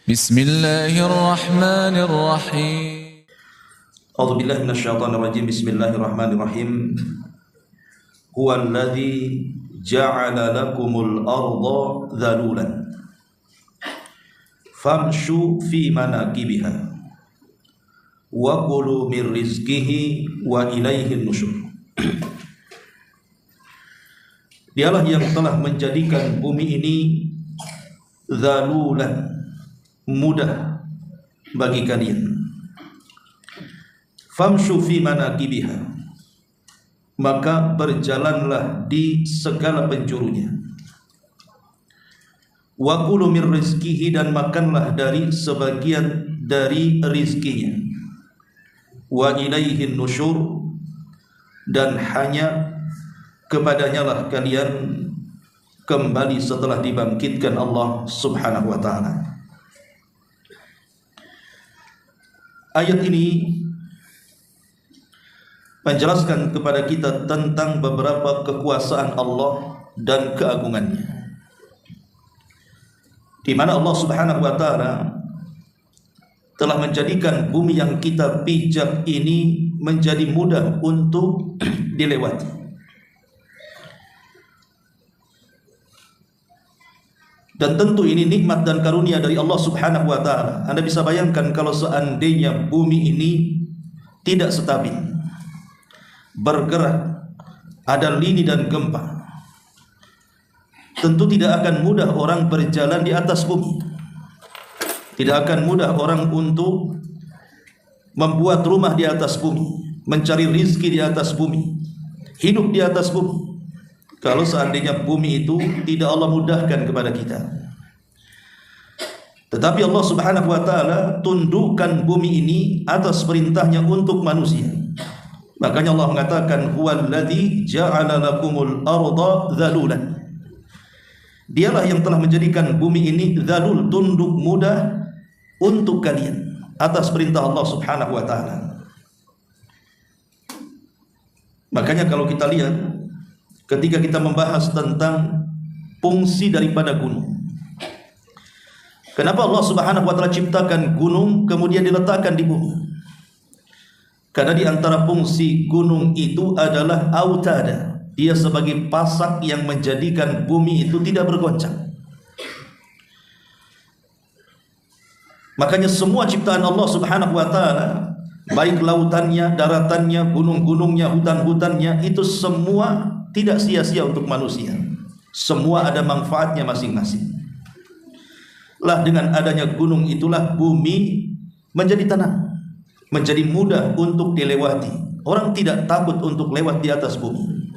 Bismillahirrahmanirrahim. A'udzubillahi minasyaitonirrajim. Bismillahirrahmanirrahim. Huwallazi ja'ala lakumul arda dhalulan famshu fi manakibiha wa kulu min rizqihi wa ilaihin nusyur. Dialah yang telah menjadikan bumi ini dhalulan, mudah bagi kalian. Famshu fi manakibiha, maka berjalanlah di segala penjurunya. Wa kulu min rizqihi, dan makanlah dari sebagian dari rizkinya. Wa ilaihin nusyur, dan hanya kepadanya lah kalian kembali setelah dibangkitkan Allah Subhanahu wa ta'ala. Ayat ini menjelaskan kepada kita tentang beberapa kekuasaan Allah dan keagungannya, di mana Allah Subhanahu wa ta'ala telah menjadikan bumi yang kita pijak ini menjadi mudah untuk dilewati. Dan tentu ini nikmat dan karunia dari Allah Subhanahu wa ta'ala. Anda bisa bayangkan kalau seandainya bumi ini tidak stabil, bergerak, ada lini dan gempa, tentu tidak akan mudah orang berjalan di atas bumi. Tidak akan mudah orang untuk membuat rumah di atas bumi, mencari rizki di atas bumi, hidup di atas bumi, kalau seandainya bumi itu tidak Allah mudahkan kepada kita. Tetapi Allah Subhanahu wa ta'ala tundukkan bumi ini atas perintahnya untuk manusia. Makanya Allah mengatakan huwallazi ja'ala lakumul arda dhalulan. Dialah yang telah menjadikan bumi ini dzalul, tunduk, mudah untuk kalian atas perintah Allah Subhanahu wa ta'ala. Makanya kalau kita lihat ketika kita membahas tentang fungsi daripada gunung, kenapa Allah Subhanahu wa ta'ala ciptakan gunung kemudian diletakkan di bumi? Karena di antara fungsi gunung itu adalah autada. Dia sebagai pasak yang menjadikan bumi itu tidak bergoncang. Makanya semua ciptaan Allah Subhanahu wa ta'ala, baik lautannya, daratannya, gunung-gunungnya, hutan-hutannya, itu semua tidak sia-sia untuk manusia. Semua ada manfaatnya masing-masing. Lah dengan adanya gunung itulah bumi menjadi tenang, menjadi mudah untuk dilewati. Orang tidak takut untuk lewat di atas bumi.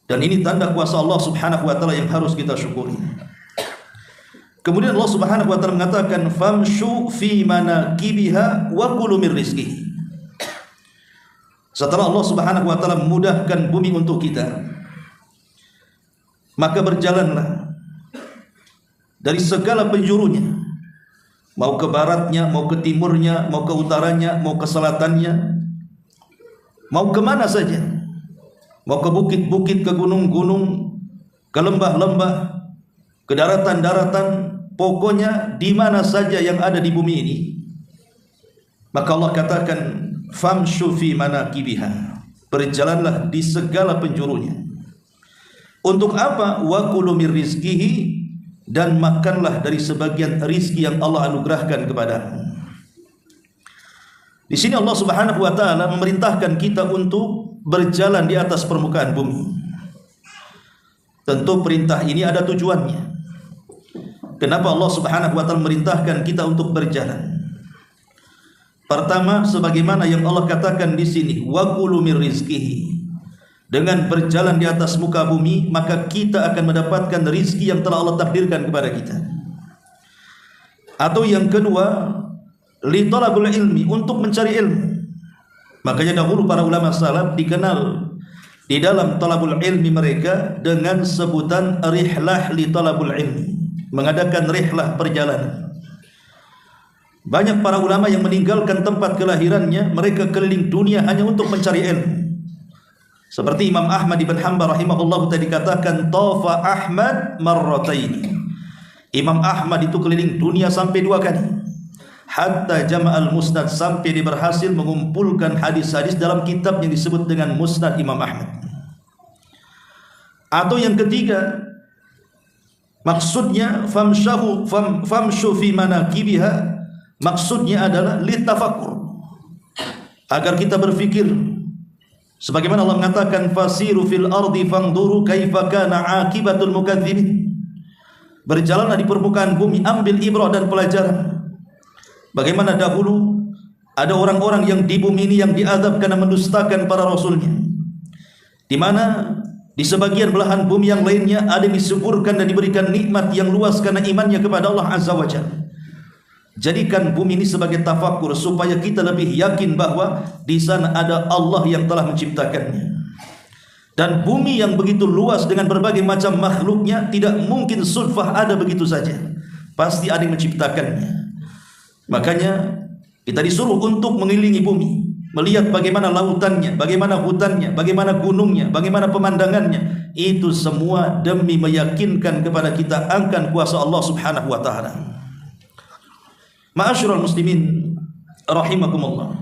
Dan ini tanda kuasa Allah Subhanahu wa ta'ala yang harus kita syukuri. Kemudian Allah Subhanahu wa ta'ala mengatakan famshu fi manakibiha wa kulu min rizqihi. Setelah Allah Subhanahu wa ta'ala memudahkan bumi untuk kita, maka berjalanlah dari segala penjurunya, mau ke baratnya, mau ke timurnya, mau ke utaranya, mau ke selatannya, mau kemana saja, mau ke bukit-bukit, ke gunung-gunung, ke lembah-lembah, ke daratan-daratan, pokoknya di mana saja yang ada di bumi ini. Maka Allah katakan famshu fi manakibiha, berjalanlah di segala penjurunya. Untuk apa? Wa kulu min rizqihi, dan makanlah dari sebagian rizki yang Allah anugerahkan kepadamu. Di sini Allah Subhanahu wa ta'ala memerintahkan kita untuk berjalan di atas permukaan bumi. Tentu perintah ini ada tujuannya. Kenapa Allah Subhanahu wa ta'ala memerintahkan kita untuk berjalan? Pertama, sebagaimana yang Allah katakan di sini, wa kulu min rizqihi. Dengan berjalan di atas muka bumi, maka kita akan mendapatkan rizki yang telah Allah takdirkan kepada kita. Atau yang kedua, li talabul ilmi, untuk mencari ilmu. Makanya dahulu para ulama salaf dikenal di dalam talabul ilmi mereka dengan sebutan rihlah li talabul ilmi, mengadakan rihlah, perjalanan. Banyak para ulama yang meninggalkan tempat kelahirannya, mereka keliling dunia hanya untuk mencari ilmu. Seperti Imam Ahmad ibn Hanbal rahimahullah tadi katakan, tafa Ahmad marrataini. Imam Ahmad itu keliling dunia sampai 2 kali. Hatta jama'al musnad, sampai dia berhasil mengumpulkan hadis-hadis dalam kitab yang disebut dengan Musnad Imam Ahmad. Atau yang ketiga, maksudnya famshu fi manakibiha, maksudnya adalah litafakkur, agar kita berfikir. Sebagaimana Allah mengatakan fasiru fil ardi fangduru kaifa kana akibatul mukadzibin. Berjalanlah di permukaan bumi, ambil ibrah dan pelajaran. Bagaimana dahulu ada orang-orang yang di bumi ini yang diazab karena mendustakan para rasulnya, di mana di sebagian belahan bumi yang lainnya ada yang disuburkan dan diberikan nikmat yang luas karena imannya kepada Allah Azza wa Jalla. Jadikan bumi ini sebagai tafakur supaya kita lebih yakin bahwa di sana ada Allah yang telah menciptakannya. Dan bumi yang begitu luas dengan berbagai macam makhluknya tidak mungkin sudfah ada begitu saja. Pasti ada yang menciptakannya. Makanya kita disuruh untuk mengelilingi bumi, melihat bagaimana lautannya, bagaimana hutannya, bagaimana gunungnya, bagaimana pemandangannya. Itu semua demi meyakinkan kepada kita akan kuasa Allah Subhanahu wa taala. Ma'asyiral muslimin rahimakumullah.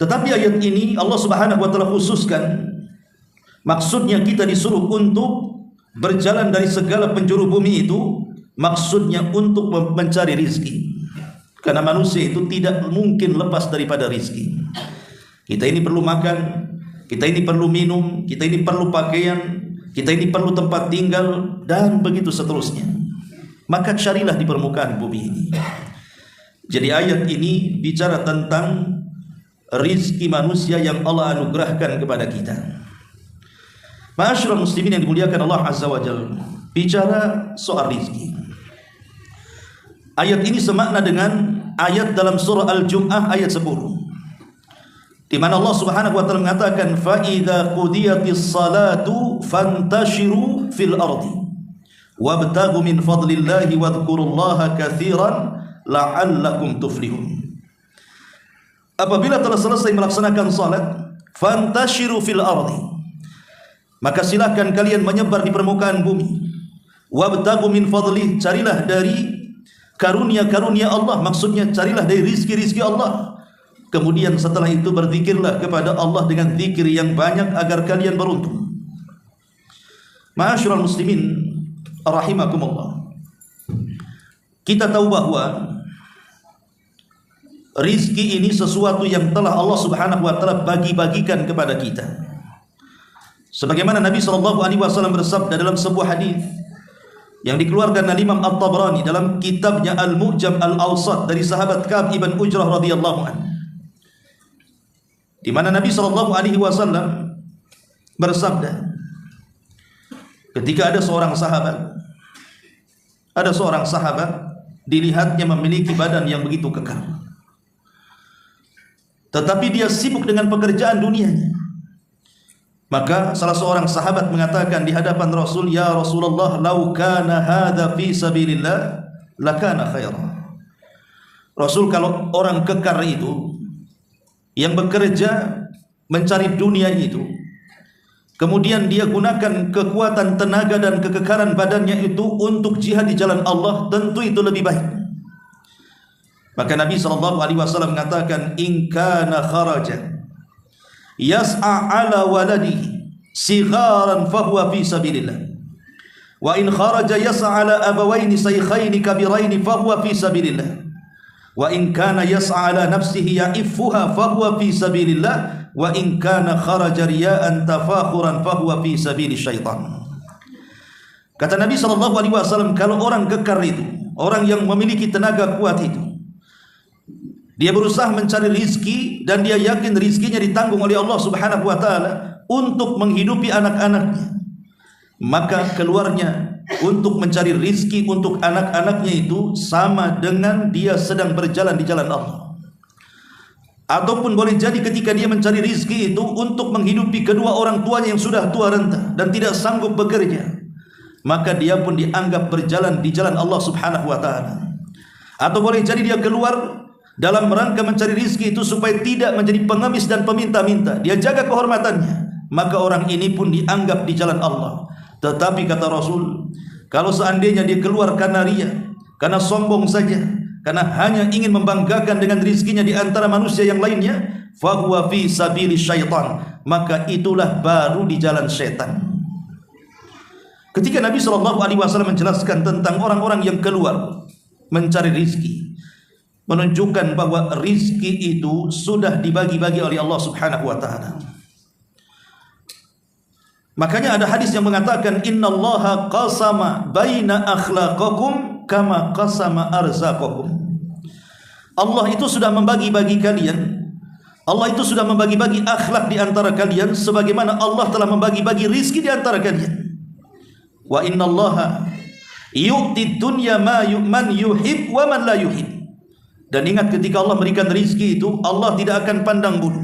Tetapi ayat ini Allah Subhanahu wa taala khususkan, maksudnya kita disuruh untuk berjalan dari segala penjuru bumi itu, maksudnya untuk mencari rizki. Karena manusia itu tidak mungkin lepas daripada rizki. Kita ini perlu makan, kita ini perlu minum, kita ini perlu pakaian, kita ini perlu tempat tinggal, dan begitu seterusnya. Maka carilah di permukaan bumi ini. Jadi ayat ini bicara tentang rizki manusia yang Allah anugerahkan kepada kita. Ma'asyiral muslimin yang dimuliakan Allah Azza wa Jalla, bicara soal rizki. Ayat ini semakna dengan ayat dalam surah Al-Jum'ah ayat 10, di mana Allah Subhanahu wa taala mengatakan fa idza qudiyatis salatu fantashiru fil ardi wabtaghu min fadlillahi wadhkurullaha katsiran la'allakum tuflihun. Apabila telah selesai melaksanakan salat, fantashiru fil ardi, maka silahkan kalian menyebar di permukaan bumi. Wabtaghu min fadlih, carilah dari karunia-karunia Allah, maksudnya carilah dari rizki-rizki Allah. Kemudian setelah itu berzikirlah kepada Allah dengan zikir yang banyak agar kalian beruntung. Ma'asyiral muslimin rahimakumullah. Kita tahu bahwa rizki ini sesuatu yang telah Allah Subhanahu wa taala bagi-bagikan kepada kita. Sebagaimana Nabi SAW bersabda dalam sebuah hadis yang dikeluarkan oleh Imam At-Tabrani dalam kitabnya Al-Mu'jam Al-Awsat dari sahabat Ka'ab ibn Ujrah radhiyallahu anhu, di mana Nabi SAW bersabda, ketika ada seorang sahabat dilihatnya memiliki badan yang begitu kekar, tetapi dia sibuk dengan pekerjaan dunianya. Maka salah seorang sahabat mengatakan di hadapan Rasul, "Ya Rasulullah, lau kana hadza fi sabilillah lakana khairan." Rasul, kalau orang kekar itu yang bekerja mencari dunia itu, kemudian dia gunakan kekuatan tenaga dan kekekaran badannya itu untuk jihad di jalan Allah, tentu itu lebih baik. Maka Nabi SAW mengatakan, "In kana kharaja yas'a ala waladihi sigharan fahuwa fi sabilillah, wa in kharaja yas'a ala abawaini shaykhaini kabiraini fahuwa fi sabilillah, wa in kana yas'a ala nafsihi ya'iffuha fahuwa fi sabilillah, wa in kana kharaja riya'an tafakhuran fahuwa fi sabilis syaitan." Kata Nabi SAW, kalau orang kekar itu, orang yang memiliki tenaga kuat itu, dia berusaha mencari rizki dan dia yakin rizkinya ditanggung oleh Allah Subhanahu wa taala untuk menghidupi anak-anaknya, maka keluarnya untuk mencari rizki untuk anak-anaknya itu sama dengan dia sedang berjalan di jalan Allah. Ataupun boleh jadi ketika dia mencari rizki itu untuk menghidupi kedua orang tuanya yang sudah tua renta dan tidak sanggup bekerja, maka dia pun dianggap berjalan di jalan Allah Subhanahu wa taala. Atau boleh jadi dia keluar dalam rangka mencari rizki itu supaya tidak menjadi pengemis dan peminta-minta, dia jaga kehormatannya, maka orang ini pun dianggap di jalan Allah. Tetapi kata Rasul, Kalau seandainya dia keluar karena ria, karena sombong saja, karena hanya ingin membanggakan dengan rizkinya di antara manusia yang lainnya, fahuwa fi sabili syaitan, maka itulah baru di jalan syaitan. Ketika Nabi SAW menjelaskan tentang orang-orang yang keluar mencari rizki, menunjukkan bahwa rizki itu sudah dibagi-bagi oleh Allah Subhanahu wa ta'ala. Makanya ada hadis yang mengatakan, innallaha qasama baina akhlaqakum kama qasama arzaqakum. Allah itu sudah membagi-bagi kalian, Allah itu sudah membagi-bagi akhlak di antara kalian sebagaimana Allah telah membagi-bagi rizki di antara kalian. Wa innallaha yu'ti dunya man yuhib wa man la yuhib. Dan ingat, ketika Allah berikan rizki itu, Allah tidak akan pandang bulu.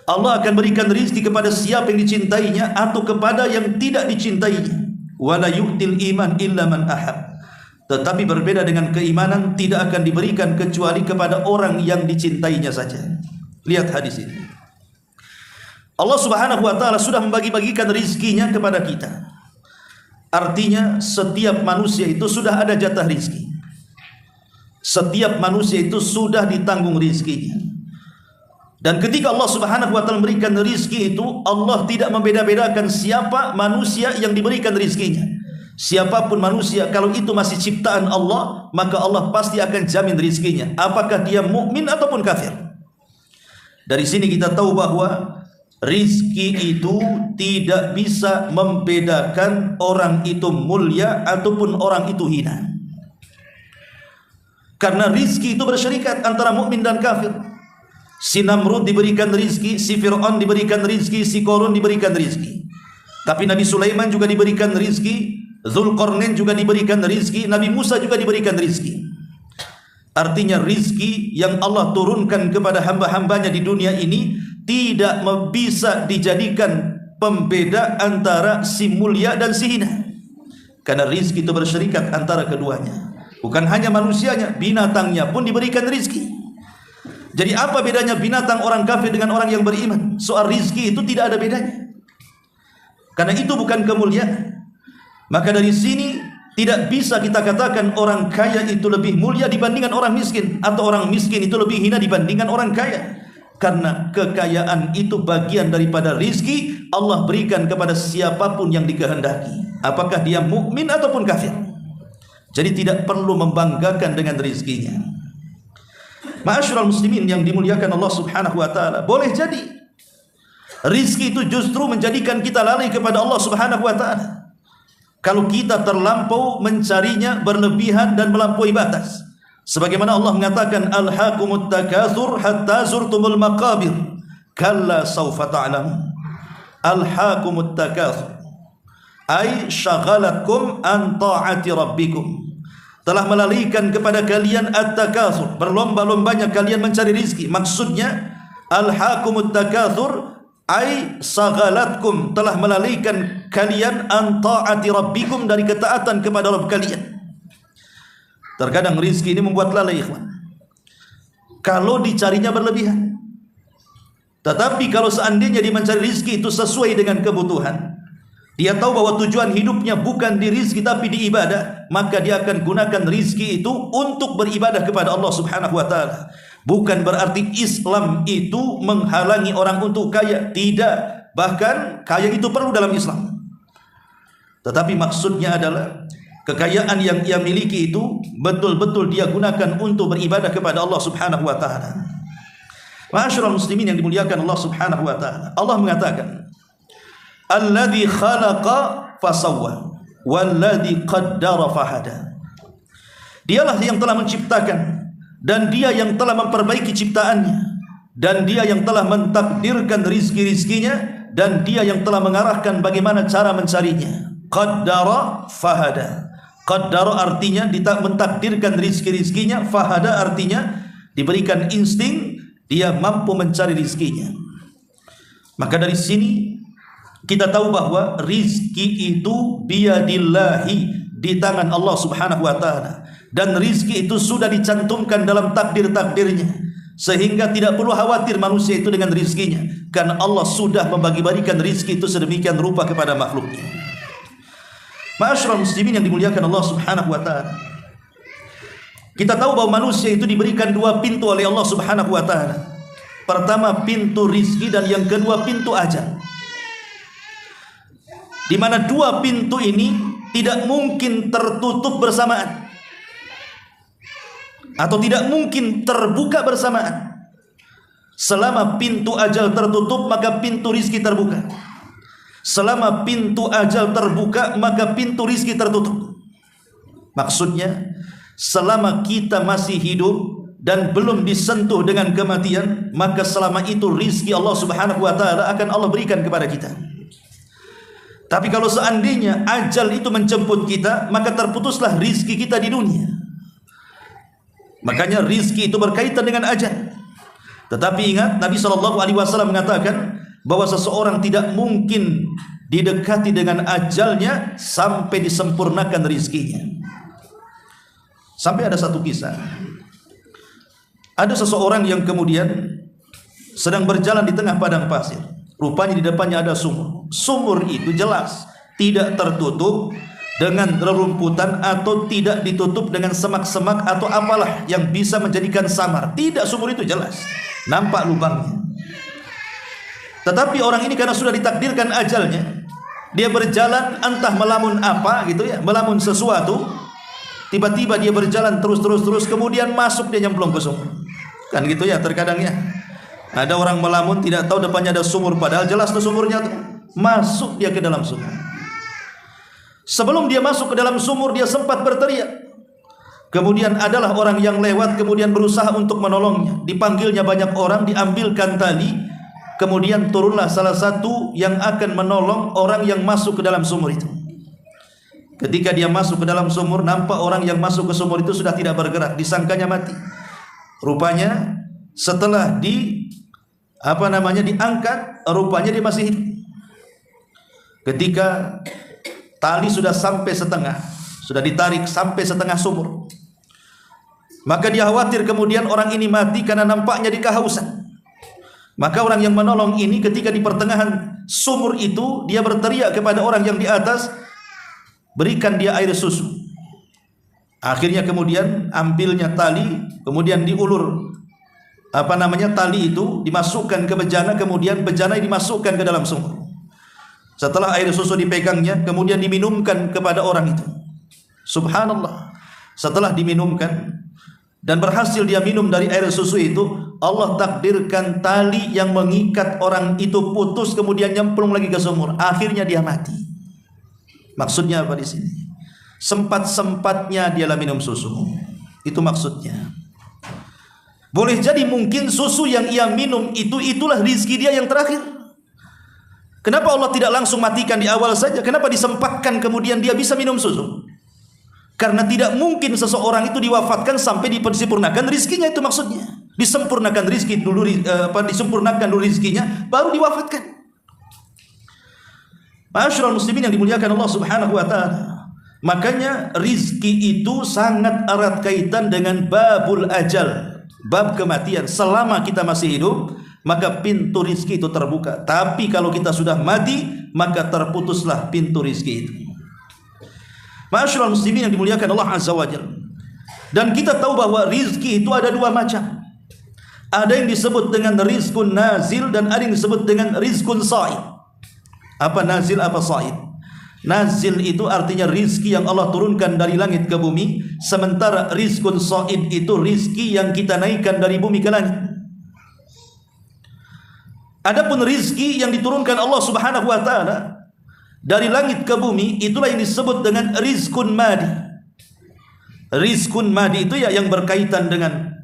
Allah akan berikan rizki kepada siapa yang dicintainya atau kepada yang tidak dicintainya. Wala yu'til iman illa man ahab. Tetapi berbeda dengan keimanan, tidak akan diberikan kecuali kepada orang yang dicintainya saja. Lihat hadis ini. Allah Subhanahu wa ta'ala sudah membagi-bagikan rizkinya kepada kita. Artinya setiap manusia itu sudah ada jatah rizki. Setiap manusia itu sudah ditanggung rizkinya. Dan ketika Allah Subhanahu wa ta'ala memberikan rizki itu, Allah tidak membeda-bedakan siapa manusia yang diberikan rizkinya. Siapapun manusia, kalau itu masih ciptaan Allah, maka Allah pasti akan jamin rizkinya, apakah dia mukmin ataupun kafir. Dari sini kita tahu bahwa rizki itu tidak bisa membedakan orang itu mulia ataupun orang itu hina. Karena rizki itu bersyarikat antara mukmin dan kafir. Si Namrud diberikan rizki, si Fir'aun diberikan rizki, si Qarun diberikan rizki. Tapi Nabi Sulaiman juga diberikan rizki, Dzulqarnain juga diberikan rizki, Nabi Musa juga diberikan rizki. Artinya rizki yang Allah turunkan kepada hamba-hambanya di dunia ini tidak bisa dijadikan pembeda antara si mulia dan si hina. Karena rizki itu bersyarikat antara keduanya. Bukan hanya manusianya, binatangnya pun diberikan rizki. Jadi apa bedanya binatang orang kafir dengan orang yang beriman? Soal rizki itu tidak ada bedanya. Karena itu bukan kemuliaan. Maka dari sini tidak bisa kita katakan orang kaya itu lebih mulia dibandingkan orang miskin, atau orang miskin itu lebih hina dibandingkan orang kaya. Karena kekayaan itu bagian daripada rizki Allah berikan kepada siapapun yang dikehendaki, apakah dia mukmin ataupun kafir. Jadi tidak perlu membanggakan dengan rizkinya. Ma'asyiral muslimin yang dimuliakan Allah Subhanahu wa ta'ala, boleh jadi rizki itu justru menjadikan kita lalai kepada Allah Subhanahu wa ta'ala kalau kita terlampau mencarinya berlebihan dan melampaui batas. Sebagaimana Allah mengatakan, alhaakumut takatsur hatta zurtumul maqabir kalla sawfa ta'lamun. Alhaakumut takatsur ay syagalakum an ta'ati rabbikum, telah melalaikan kepada kalian at-takatsur, berlomba-lombanya kalian mencari rizki. Maksudnya alhaakumut takatsur ay sagalatkum, telah melalaikan kalian an ta'ati rabbikum, dari ketaatan kepada Rabb kalian. Terkadang rizki ini membuat lalai, ikhwan, kalau dicarinya berlebihan. Tetapi kalau seandainya dia mencari rizki itu sesuai dengan kebutuhan, dia tahu bahwa tujuan hidupnya bukan di rizki tapi di ibadah, maka dia akan gunakan rizki itu untuk beribadah kepada Allah Subhanahu wa ta'ala. Bukan berarti Islam itu menghalangi orang untuk kaya, tidak. Bahkan kaya itu perlu dalam Islam. Tetapi maksudnya adalah kekayaan yang ia miliki itu betul-betul dia gunakan untuk beribadah kepada Allah Subhanahu wa ta'ala. Ma'asyiral muslimin yang dimuliakan Allah Subhanahu wa ta'ala, Allah mengatakan, alladzi khalaqa fasawwa walladzi qaddara fahada. Dialah yang telah menciptakan dan dia yang telah memperbaiki ciptaannya, dan dia yang telah mentakdirkan rizki-rizkinya, dan dia yang telah mengarahkan bagaimana cara mencarinya. Qaddara fahada. Qaddara artinya mentakdirkan rizki-rizkinya, fahada artinya diberikan insting, dia mampu mencari rizkinya. Maka dari sini kita tahu bahwa rizki itu biyadillahi, di tangan Allah Subhanahu wa ta'ala, dan rizki itu sudah dicantumkan dalam takdir-takdirnya, sehingga tidak perlu khawatir manusia itu dengan rizkinya, karena Allah sudah membagi-bagikan rizki itu sedemikian rupa kepada makhluknya. Ma'asyiral muslimin yang dimuliakan Allah Subhanahu wa taala. Kita tahu bahwa manusia itu diberikan dua pintu oleh Allah Subhanahu wa taala. Pertama pintu rizki dan yang kedua pintu ajal. Di mana dua pintu ini tidak mungkin tertutup bersamaan atau tidak mungkin terbuka bersamaan. Selama pintu ajal tertutup, maka pintu rizki terbuka. Selama pintu ajal terbuka, maka pintu rizki tertutup. Maksudnya, selama kita masih hidup dan belum disentuh dengan kematian, maka selama itu rizki Allah Subhanahu wa taala akan Allah berikan kepada kita. Tapi kalau seandainya ajal itu menjemput kita, maka terputuslah rizki kita di dunia. Makanya rizki itu berkaitan dengan ajal. Tetapi ingat, Nabi SAW mengatakan bahwa seseorang tidak mungkin didekati dengan ajalnya sampai disempurnakan rizkinya. Sampai ada satu kisah. Ada seseorang yang kemudian sedang berjalan di tengah padang pasir. Rupanya di depannya ada sumur. Sumur itu jelas tidak tertutup dengan rerumputan atau tidak ditutup dengan semak-semak atau apalah yang bisa menjadikan samar. Tidak, sumur itu jelas nampak lubangnya. Tetapi orang ini karena sudah ditakdirkan ajalnya, dia berjalan entah melamun apa gitu ya, melamun sesuatu. Tiba-tiba dia berjalan terus kemudian masuk, dia nyemplung ke sumur. Kan gitu ya terkadang ya. Ada orang melamun tidak tahu depannya ada sumur, padahal jelas tuh sumurnya tuh. Masuk dia ke dalam sumur. Sebelum dia masuk ke dalam sumur, dia sempat berteriak. Kemudian adalah orang yang lewat kemudian berusaha untuk menolongnya. Dipanggilnya banyak orang, diambilkan tali. Kemudian turunlah salah satu yang akan menolong orang yang masuk ke dalam sumur itu. Ketika dia masuk ke dalam sumur, nampak orang yang masuk ke sumur itu sudah tidak bergerak, disangkanya mati. Rupanya setelah diangkat, rupanya dia masih hidup. Ketika tali sudah sampai setengah, sudah ditarik sampai setengah sumur, maka dia khawatir kemudian orang ini mati karena nampaknya dikehausan. Maka orang yang menolong ini ketika di pertengahan sumur itu, dia berteriak kepada orang yang di atas, berikan dia air susu. Akhirnya kemudian ambilnya tali, kemudian diulur tali itu dimasukkan ke bejana, kemudian bejana dimasukkan ke dalam sumur. Setelah air susu dipegangnya, kemudian diminumkan kepada orang itu. Subhanallah. Setelah diminumkan dan berhasil dia minum dari air susu itu, Allah takdirkan tali yang mengikat orang itu putus, kemudian nyemplung lagi ke sumur. Akhirnya dia mati. Maksudnya apa di sini? Sempat-sempatnya dia minum susu. Itu maksudnya. Boleh jadi mungkin susu yang ia minum itulah rizki dia yang terakhir. Kenapa Allah tidak langsung matikan di awal saja? Kenapa disempatkan kemudian dia bisa minum susu? Karena tidak mungkin seseorang itu diwafatkan sampai disempurnakan rizkinya, itu maksudnya. Disempurnakan rizki dulu, disempurnakan dulu rizkinya, baru diwafatkan. Ma'asyiral muslimin yang dimuliakan Allah Subhanahu wa taala. Makanya rizki itu sangat erat kaitan dengan babul ajal, bab kematian. Selama kita masih hidup, maka pintu rizki itu terbuka. Tapi kalau kita sudah mati, maka terputuslah pintu rizki itu. Ma'asyiral muslimin yang dimuliakan Allah Azza wa Jalla. Dan kita tahu bahwa rizki itu ada dua macam. Ada yang disebut dengan rizkun nazil dan ada yang disebut dengan rizkun sa'id. Apa nazil, apa sa'id? Nazil itu artinya rizki yang Allah turunkan dari langit ke bumi. Sementara rizkun sa'id itu rizki yang kita naikkan dari bumi ke langit. Adapun rizki yang diturunkan Allah Subhanahu wa taala dari langit ke bumi, itulah yang disebut dengan rizkun madi. Rizkun madi itu ya yang berkaitan dengan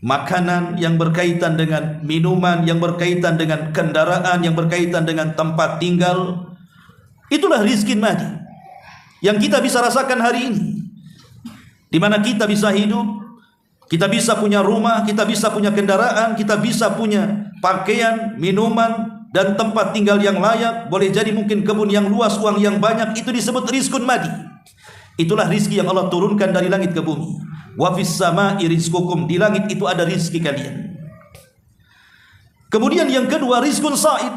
makanan, yang berkaitan dengan minuman, yang berkaitan dengan kendaraan, yang berkaitan dengan tempat tinggal. Itulah rizkin madi yang kita bisa rasakan hari ini, di mana kita bisa hidup, kita bisa punya rumah, kita bisa punya kendaraan, kita bisa punya pakaian, minuman, dan tempat tinggal yang layak. Boleh jadi mungkin kebun yang luas, uang yang banyak. Itu disebut rizkun madi. Itulah rizki yang Allah turunkan dari langit ke bumi. Wa fis sama'i rizqukum, di langit itu ada rizki kalian. Kemudian yang kedua rizkun sa'id.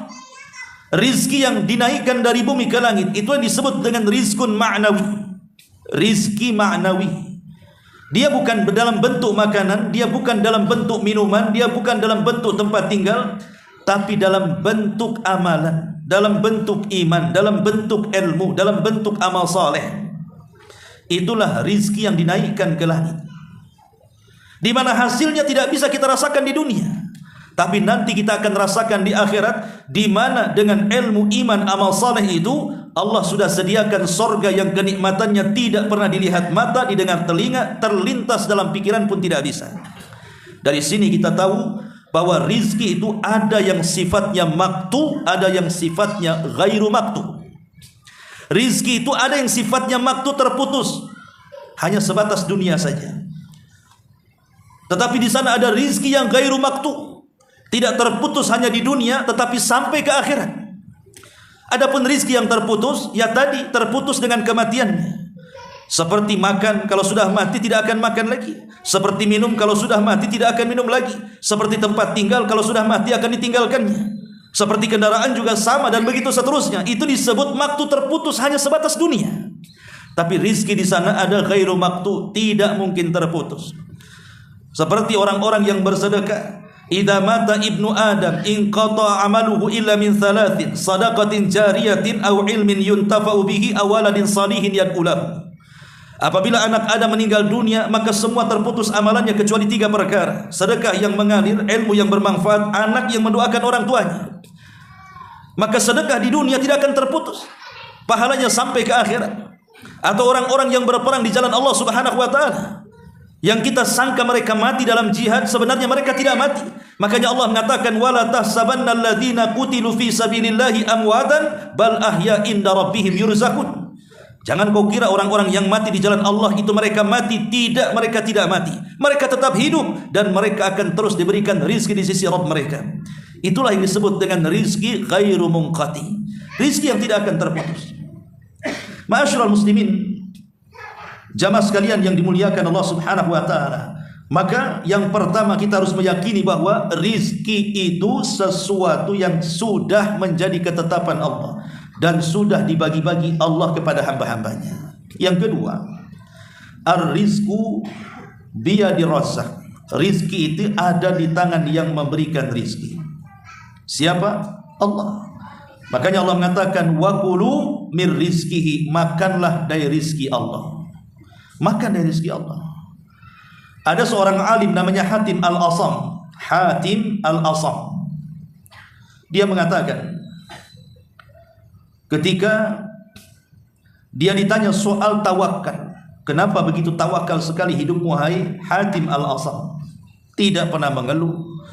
Rizki yang dinaikkan dari bumi ke langit itu yang disebut dengan rizkun ma'nawi. Rizki ma'nawi. Dia bukan dalam bentuk makanan, dia bukan dalam bentuk minuman, dia bukan dalam bentuk tempat tinggal, tapi dalam bentuk amalan, dalam bentuk iman, dalam bentuk ilmu, dalam bentuk amal saleh. Itulah rizki yang dinaikkan ke langit, di mana hasilnya tidak bisa kita rasakan di dunia, tapi nanti kita akan rasakan di akhirat, di mana dengan ilmu, iman, amal saleh itu Allah sudah sediakan sorga yang kenikmatannya tidak pernah dilihat mata, didengar telinga, terlintas dalam pikiran pun tidak bisa. Dari sini kita tahu bahwa rizki itu ada yang sifatnya maktu, ada yang sifatnya ghairu maktu. Rizki itu ada yang sifatnya maktu, terputus, hanya sebatas dunia saja. Tetapi di sana ada rizki yang ghairu maktu, tidak terputus hanya di dunia, tetapi sampai ke akhirat. Adapun rizki yang terputus, ya tadi terputus dengan kematiannya. Seperti makan, kalau sudah mati tidak akan makan lagi. Seperti minum, kalau sudah mati tidak akan minum lagi. Seperti tempat tinggal, kalau sudah mati akan ditinggalkannya. Seperti kendaraan juga sama, dan begitu seterusnya. Itu disebut maktu terputus, hanya sebatas dunia. Tapi rizki di sana ada ghairu maktu, tidak mungkin terputus. Seperti orang-orang yang bersedekah. Idza mata ibnu Adam inqata amaluhu illa min thalathin, sadaqatin jariyatin aw ilmin yuntafa'u bihi aw waladin salihin yad'ulahu. Apabila anak Adam meninggal dunia, maka semua terputus amalannya kecuali 3 perkara: sedekah yang mengalir, ilmu yang bermanfaat, anak yang mendoakan orang tuanya. Maka sedekah di dunia tidak akan terputus, pahalanya sampai ke akhirat. Atau orang-orang yang berperang di jalan Allah Subhanahu wa taala, yang kita sangka mereka mati dalam jihad, sebenarnya mereka tidak mati. Makanya Allah mengatakan wala tahsabanna alladziina qutilu fi sabilillahi amwatan bal ahya'in inda rabbihim yurzaqun. Jangan kau kira orang-orang yang mati di jalan Allah itu mereka mati. Tidak, mereka tidak mati. Mereka tetap hidup dan mereka akan terus diberikan rizki di sisi Rabb mereka. Itulah yang disebut dengan rizki ghairu munqati, rizki yang tidak akan terputus. Ma'asyiral muslimin, jamaah sekalian yang dimuliakan Allah Subhanahu wa taala, maka yang pertama kita harus meyakini bahwa rizki itu sesuatu yang sudah menjadi ketetapan Allah dan sudah dibagi-bagi Allah kepada hamba-hambanya. Yang kedua, ar-rizqu biyadi razzaq. Rizki itu ada di tangan yang memberikan rizki. Siapa? Allah. Makanya Allah mengatakan wa kulu mir rizkihi, makanlah dari rizki Allah. Makan dari rezeki Allah. Ada seorang alim namanya Hatim Al-Asam. Hatim Al-Asam. Dia mengatakan, ketika dia ditanya soal tawakal, kenapa begitu tawakal sekali hidupmu hai Hatim Al-Asam? Tidak pernah mengeluh,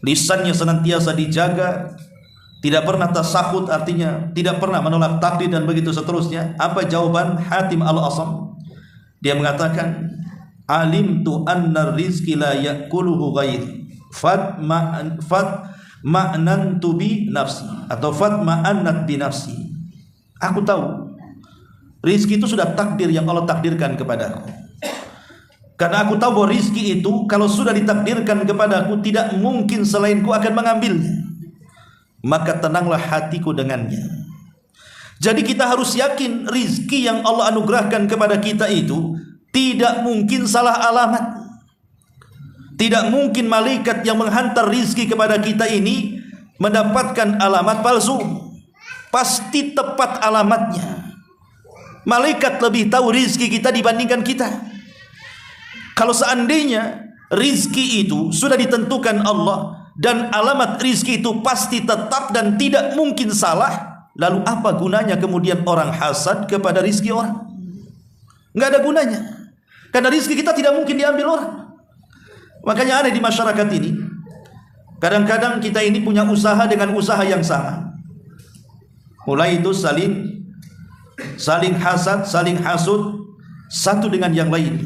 lisannya senantiasa dijaga, tidak pernah tasahud, artinya tidak pernah menolak takdir dan begitu seterusnya. Apa jawaban Hatim Al-Asam? Dia mengatakan, alimtu anna rizki la yakuluhu ghairi ma'nantu bi nafsi, atau ma'annat bi nafsi. Aku tahu rizki itu sudah takdir yang Allah takdirkan kepadaku, karena aku tahu bahwa rizki itu kalau sudah ditakdirkan kepadaku tidak mungkin selainku akan mengambilnya. Maka tenanglah hatiku dengannya. Jadi kita harus yakin rizki yang Allah anugerahkan kepada kita itu tidak mungkin salah alamat. Tidak mungkin malaikat yang menghantar rizki kepada kita ini mendapatkan alamat palsu. Pasti tepat alamatnya. Malaikat lebih tahu rizki kita dibandingkan kita. Kalau seandainya rizki itu sudah ditentukan Allah dan alamat rizki itu pasti tetap dan tidak mungkin salah, lalu apa gunanya kemudian orang hasad kepada rizki orang? Nggak ada gunanya, karena rizki kita tidak mungkin diambil orang. Makanya ada di masyarakat ini, kadang-kadang kita ini punya usaha dengan usaha yang sama. Mulai itu saling hasad, saling hasud satu dengan yang lain.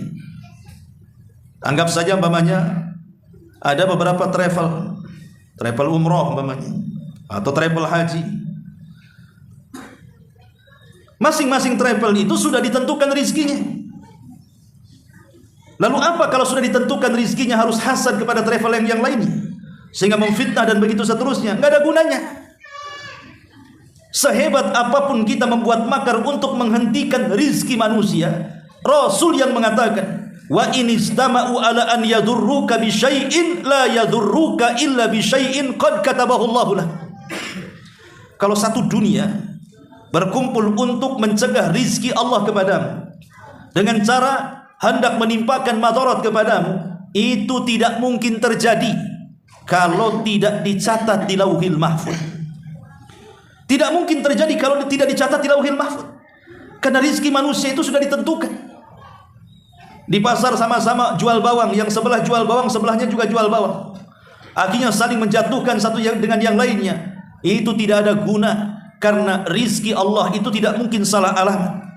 Anggap saja umpamanya ada beberapa travel umroh umpamanya, atau travel haji. Masing-masing travel itu sudah ditentukan rizkinya. Lalu apa kalau sudah ditentukan rizkinya harus hasad kepada travel yang lainnya, sehingga memfitnah dan begitu seterusnya? Nggak ada gunanya. Sehebat apapun kita membuat makar untuk menghentikan rizki manusia, Rasul yang mengatakan, wa in istama'u ala an yadurruka bi syai'in la yadurruka illa bi syai'in qad katabahu Allahu lak. Kalau satu dunia berkumpul untuk mencegah rizki Allah kepadamu dengan cara hendak menimpakan madarat kepadamu, itu tidak mungkin terjadi kalau tidak dicatat di Lauhil Mahfuz. Tidak mungkin terjadi kalau tidak dicatat di Lauhil Mahfuz. Karena rizki manusia itu sudah ditentukan. Di pasar sama-sama jual bawang, yang sebelah jual bawang, sebelahnya juga jual bawang. Akhirnya saling menjatuhkan satu yang dengan yang lainnya. Itu tidak ada guna, karena rizki Allah itu tidak mungkin salah alamat.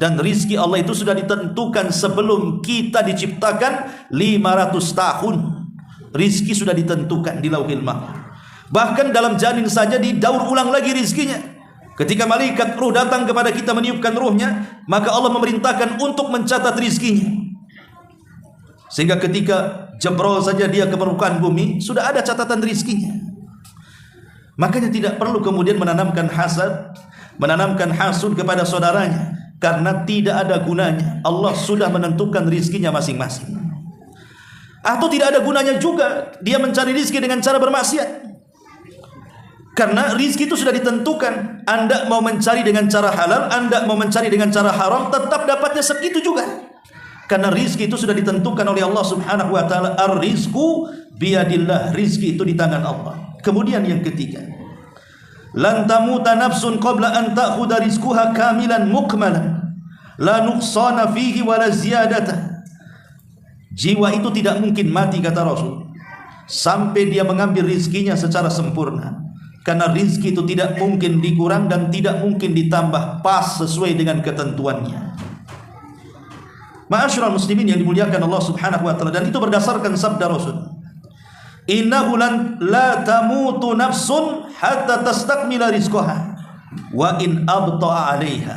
Dan rizki Allah itu sudah ditentukan sebelum kita diciptakan 500 tahun. Rizki sudah ditentukan di Lauhil Mahfuz. Bahkan dalam janin saja didaur ulang lagi rizkinya. Ketika malaikat ruh datang kepada kita meniupkan ruhnya, maka Allah memerintahkan untuk mencatat rizkinya. Sehingga ketika jebrol saja dia ke permukaan bumi, sudah ada catatan rizkinya. Makanya tidak perlu kemudian menanamkan hasad, menanamkan hasud kepada saudaranya, karena tidak ada gunanya. Allah sudah menentukan rizkinya masing-masing. Atau tidak ada gunanya juga dia mencari rizki dengan cara bermaksiat. Karena rizki itu sudah ditentukan. Anda mau mencari dengan cara halal, Anda mau mencari dengan cara haram, tetap dapatnya segitu juga. Karena rizki itu sudah ditentukan oleh Allah subhanahu wa ta'ala. Ar-rizku biyadillah. Rizki itu di tangan Allah. Kemudian yang ketiga, lan tamuta nafsun qabla an ta'khudha rizquha kamilan mukmalan la nuqsana fihi wa la ziyadata. Jiwa itu tidak mungkin mati, kata Rasul, sampai dia mengambil rizkinya secara sempurna. Karena rizki itu tidak mungkin dikurang dan tidak mungkin ditambah, pas sesuai dengan ketentuannya. Ma'asyiral muslimin yang dimuliakan Allah subhanahu wa ta'ala, dan itu berdasarkan sabda Rasul, innahu la tamutu nafsun hatta tastakmila rizqaha wa in abta'a 'alaiha.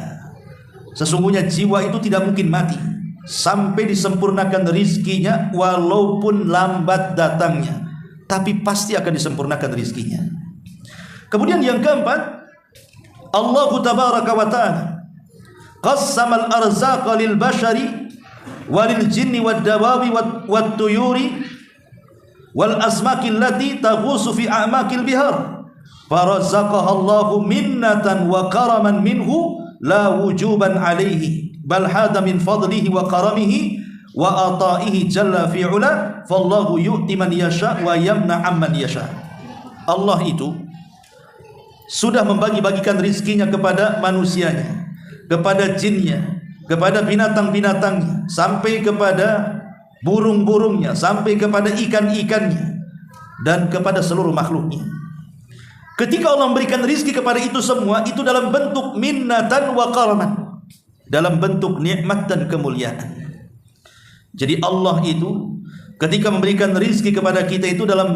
Sesungguhnya jiwa itu tidak mungkin mati sampai disempurnakan rizkinya, walaupun lambat datangnya, tapi pasti akan disempurnakan rizkinya. Kemudian yang keempat, Allah tabaraka wa ta'ala qassamal arzaqa lil bashari walil jinni wad dawabi wat tuyuri wal asmaki allati taghusu fi a'makil bihar farazaqaha Allahu minnatan wa karaman minhu la wujuban alaihi bal hada min fadlihi wa karamihi wa ata'ihi jalla fi'ula fallahu yu'ti man yasha wa yamna amman yasha. Allah itu sudah membagi-bagikan rizkinya kepada manusianya, kepada jinnya, kepada binatang-binatangnya, sampai kepada burung-burungnya, sampai kepada ikan-ikannya, dan kepada seluruh makhluknya. Ketika Allah memberikan rizki kepada itu semua, itu dalam bentuk minnatan wa karaman, dalam bentuk nikmat dan kemuliaan. Jadi Allah itu ketika memberikan rizki kepada kita itu dalam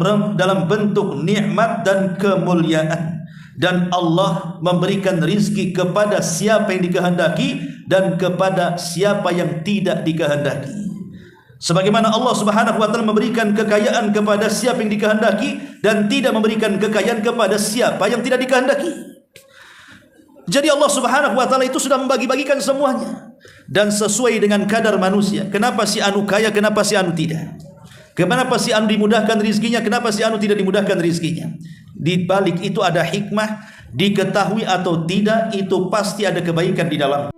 bentuk nikmat dan kemuliaan. Dan Allah memberikan rizki kepada siapa yang dikehendaki dan kepada siapa yang tidak dikehendaki. Sebagaimana Allah subhanahu wa ta'ala memberikan kekayaan kepada siapa yang dikehendaki dan tidak memberikan kekayaan kepada siapa yang tidak dikehendaki. Jadi Allah subhanahu wa ta'ala itu sudah membagi-bagikan semuanya, dan sesuai dengan kadar manusia. Kenapa si anu kaya, kenapa si anu tidak? Kenapa si anu dimudahkan rizkinya, kenapa si anu tidak dimudahkan rizkinya? Di balik itu ada hikmah, diketahui atau tidak, itu pasti ada kebaikan di dalam.